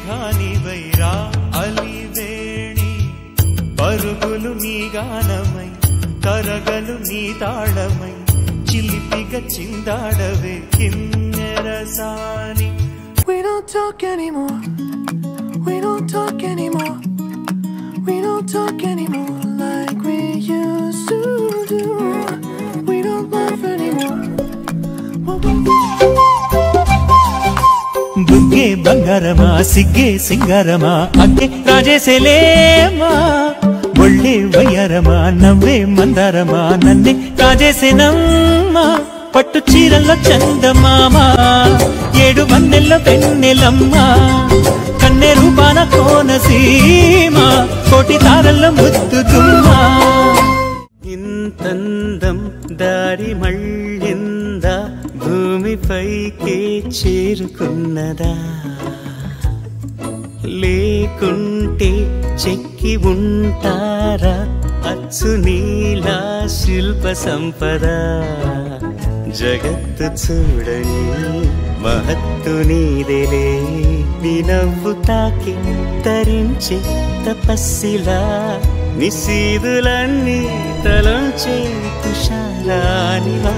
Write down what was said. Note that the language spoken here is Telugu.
మేఘానివైరా అలివేణి పరుగులు నీ గానమై కరగలు నీ తాళమై చిలిపిగా చిందాడవే Kinnerasani. We don't talk anymore. We don't talk anymore. We don't talk anymore like we used to do. We don't laugh anymore. బుగ్గే బంగారమా సిగ్గే సింగారమా అగ్గే రాజేసేలేమా ఒళ్ళే వయ్యారమా నవ్వే మందారమా నన్నే రాజేసేనమ్మా పట్టు చీరల్లో చందమామా ఏడు వన్నెల్లో పెన్నెలమ్మా కన్నె రూపాన కోనసీమ కోటి తారల్లో ముద్దుతుమ్మా. ఇంతందం దారి మళ్ళిందా భూమిపైకే చేరుకున్నదా లేకుంటే చెక్కి ఉంటారా అచ్చు నీలా శిల్ప సంపద. జగత్తు చూడని మహత్తు నీదేలే నీ నవ్వు తాకి తరించే తపస్సిలా నిశీదులన్నీ తలంచే తుషారానివా.